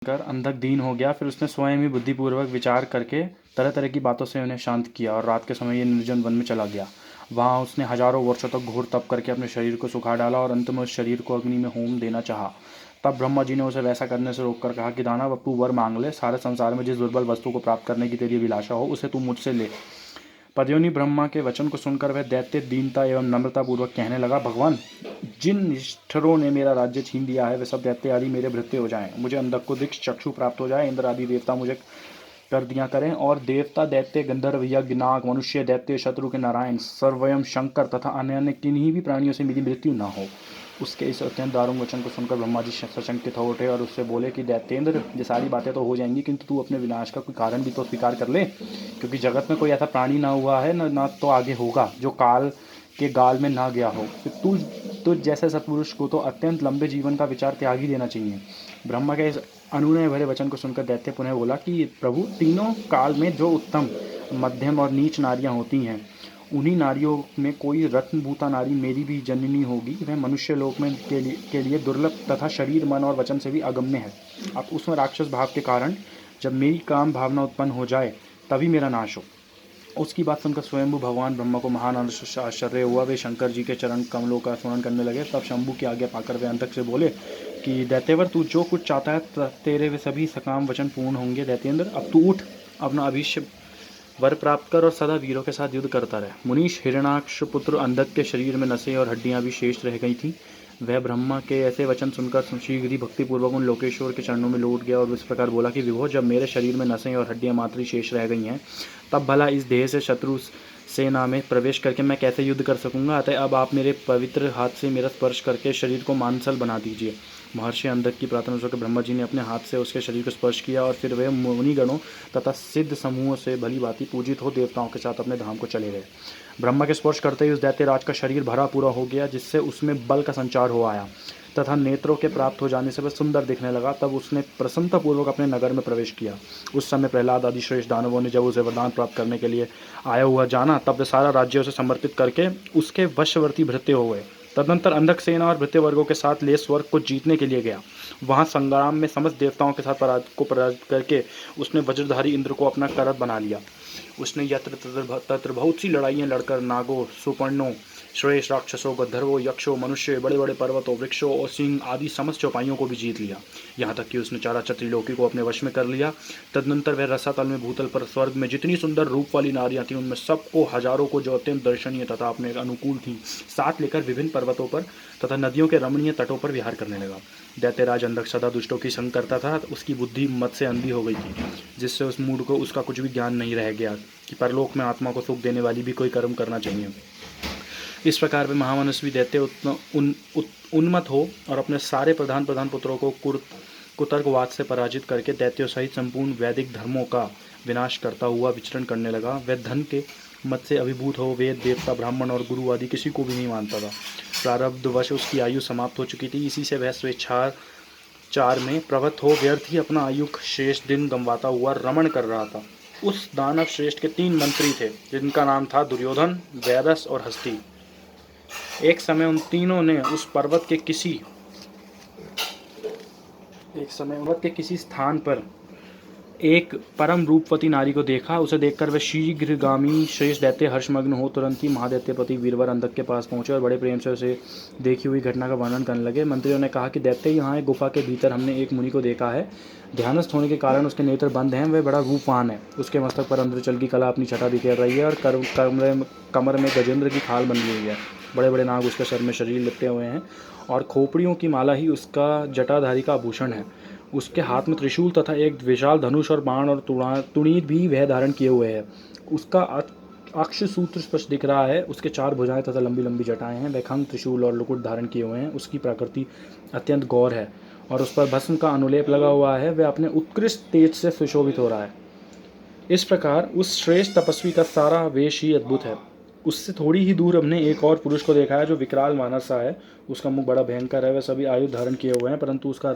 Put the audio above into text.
कर अंधक दीन हो गया। फिर उसने स्वयं ही बुद्धिपूर्वक विचार करके तरह तरह की बातों से उन्हें शांत किया और रात के समय ये निर्जन वन में चला गया। वहाँ उसने हजारों वर्षों तक घोर तप करके अपने शरीर को सुखा डाला और अंत में उस शरीर को अग्नि में होम देना चाहा। तब ब्रह्मा जी ने उसे वैसा करने से रोककर कहा कि दानव, अब तू वर मांग ले। सारे संसार में जिस दुर्बल वस्तु को प्राप्त करने की तेरी अभिलाषा हो उसे तू मुझसे ले। पद्योनी ब्रह्मा के वचन को सुनकर वह दैत्य दीनता एवं नम्रता पूर्वक कहने लगा, भगवान, जिन निष्ठुरों ने मेरा राज्य छीन लिया है वे सब दैत्य आदि मेरे भृत्य हो जाएं। मुझे अंधक को दिक्ष चक्षु प्राप्त हो जाए। इंद्र आदि देवता मुझे कर दिया करें और देवता, दैत्य, गंधर्व, यज्ञ, नाग, मनुष्य, दैत्य, शत्रु के नारायण, सर्वयम शंकर तथा अन्य अन्य किन्हीं भी प्राणियों से मेरी मृत्यु न हो। उसके इस अत्यंत दारुण वचन को सुनकर ब्रह्मा जी सशंकित हो उठे और उससे बोले कि दैत्येंद्र, ये सारी बातें तो हो जाएंगी, किंतु तू अपने विनाश का कोई कारण भी तो स्वीकार कर ले, क्योंकि जगत में कोई ऐसा प्राणी ना हुआ है ना तो आगे होगा जो काल के गाल में ना गया हो। तो तू जैसे सत्पुरुष को तो अत्यंत लंबे जीवन का विचार त्याग ही देना चाहिए। ब्रह्मा के इस अनुनय भरे वचन को सुनकर दैत्य पुनः बोला कि प्रभु, तीनों काल में जो उत्तम, मध्यम और नीच नारियां होती हैं, उन्हीं नारियों में कोई रत्नभूता नारी मेरी भी जननी होगी। वह मनुष्य लोक में के लिए दुर्लभ तथा शरीर, मन और वचन से भी अगम्य है। अब उसमें राक्षस भाव के कारण जब मेरी काम भावना उत्पन्न हो जाए तभी मेरा नाश हो। उसकी बात सुनकर स्वयंभू भगवान ब्रह्मा को महान आश्चर्य हुआ। वे शंकर जी के चरण कमलों का स्मरण करने लगे। तब शंभू की आज्ञा पाकर वे अंतक से बोले कि दैत्यवर, तू जो कुछ चाहता है तेरे वे सभी सकाम वचन पूर्ण होंगे। दैत्येंद्र, अब तू उठ, अपना अभीष्ट वर प्राप्त कर और सदा वीरों के साथ युद्ध करता रहे। मुनीश, हिरणाक्ष पुत्र अंधक के शरीर में नसें और हड्डियां भी शेष रह गई थीं। वह ब्रह्मा के ऐसे वचन सुनकर शीघ्र ही भक्तिपूर्वक उन लोकेश्वर के चरणों में लौट गया और इस प्रकार बोला कि विभो, जब मेरे शरीर में नसें और हड्डियां मात्र ही शेष रह गई हैं, तब भला इस देह से शत्रु सेना में प्रवेश करके मैं कैसे युद्ध कर सकूंगा। अतः अब आप मेरे पवित्र हाथ से मेरा स्पर्श करके शरीर को मांसल बना दीजिए। महर्षि अंधक की प्रार्थना सुनकर ब्रह्मा जी ने अपने हाथ से उसके शरीर को स्पर्श किया और फिर वे मुनिगणों तथा सिद्ध समूहों से भली भांति पूजित हो देवताओं के साथ अपने धाम को चले गए। ब्रह्मा के स्पर्श करते ही उस दैत्यराज का शरीर भरा पूरा हो गया, जिससे उसमें बल का संचार हो आया तथा नेत्रों के प्राप्त हो जाने से वह सुंदर दिखने लगा। तब उसने प्रसन्नतापूर्वक अपने नगर में प्रवेश किया। उस समय प्रहलाद आदि श्रेष्ठ दानवों ने जब उसे वरदान प्राप्त करने के लिए आया हुआ जाना, तब वे सारा राज्य उसे समर्पित करके उसके वशवर्ती भृत्य हो गए। तदनंतर अंधक सेना और भृत्य वर्गों के साथ ले स्वर्ग को जीतने के लिए गया। वहां संग्राम में समस्त देवताओं के साथ पराजित करके उसने वज्रधारी इंद्र को अपना करत बना लिया। उसने यत्र तत्र बहुत सी लड़ाइयाँ लड़कर नागों, सुपर्णों, श्रेष्ठ राक्षसों, गंधर्वों, यक्षों, मनुष्य, बड़े बड़े पर्वतों, वृक्षों और सिंह आदि समस्त चौपाइयों को भी जीत लिया। यहाँ तक कि उसने चराचर त्रिलोकी को अपने वश में कर लिया। तदनंतर वह रसातल में भूतल पर स्वर्ग में जितनी सुंदर रूप वाली नारियां थीं, उनमें सबको, हजारों को जो अत्यंत दर्शनीय तथा अपने अनुकूल थीं, साथ लेकर विभिन्न पर्वतों पर तथा नदियों के रमणीय तटों पर विहार करने लगा। दैत्यराज अंधक सदा दुष्टों की संग करता था। उसकी बुद्धि मत से अंधी हो गई थी, जिससे उस मूड को उसका कुछ भी ज्ञान नहीं रह गया कि परलोक में आत्मा को सुख देने वाली भी कोई कर्म करना चाहिए। इस प्रकार वे महामनस्वी दैत्य उन्मत्त हो और अपने सारे प्रधान पुत्रों को कुतर्कवाद से पराजित करके दैत्यों सहित संपूर्ण वैदिक धर्मों का विनाश करता हुआ विचरण करने लगा। वह धन के मत से अभिभूत हो वेद, देवता, ब्राह्मण और गुरु आदि किसी को भी नहीं मानता था। प्रारब्धवश उसकी आयु समाप्त हो चुकी थी। इसी से वह स्वेच्छाचार में प्रवृत्त हो व्यर्थ ही अपना आयु शेष दिन गंवाता हुआ रमण कर रहा था। उस दानव श्रेष्ठ के 3 मंत्री थे, जिनका नाम था दुर्योधन, वैदस और हस्ती। एक समय उन तीनों ने उस पर्वत के किसी स्थान पर एक परम रूपवती नारी को देखा। उसे देखकर वे शीघ्रगामी श्रेष्ठ दैत्य हर्षमग्न हो तुरंत ही महादैत्यपति वीरवर अंधक के पास पहुंचे और बड़े प्रेम से उसे देखी हुई घटना का वर्णन करने लगे। मंत्रियों ने कहा कि दैत्य, यहाँ एक गुफा के भीतर हमने एक मुनि को देखा है। ध्यानस्थ होने के कारण उसके नेत्र बंद हैं। वह बड़ा रूपवान है। उसके मस्तक पर अंध्रचल की कला अपनी छटा बिखेर रही है और कमर में गजेंद्र की खाल बनी हुई है। बड़े बड़े नाग उसके सर में शरीर लिपटे हुए हैं और खोपड़ियों की माला ही उसका जटाधारी का आभूषण है। उसके हाथ में त्रिशूल तथा एक विशाल धनुष और बाण और तुणीर भी वह धारण किए हुए है। उसका अक्ष सूत्र स्पष्ट दिख रहा है। उसके 4 भुजाएं तथा लंबी लंबी जटाएं हैं। वह खंग, त्रिशूल और लुकुट धारण किए हुए हैं। उसकी प्रकृति अत्यंत गौर है और उस पर भस्म का अनुलेप लगा हुआ है। वह अपने उत्कृष्ट तेज से सुशोभित हो रहा है। इस प्रकार उस श्रेष्ठ तपस्वी का सारा वेश ही अद्भुत है। उससे थोड़ी ही दूर हमने एक और पुरुष को देखा है जो विकराल मानस सा है। उसका मुख बड़ा भयंकर है। वह सभी आयुध धारण किए हुए हैं, परंतु उसका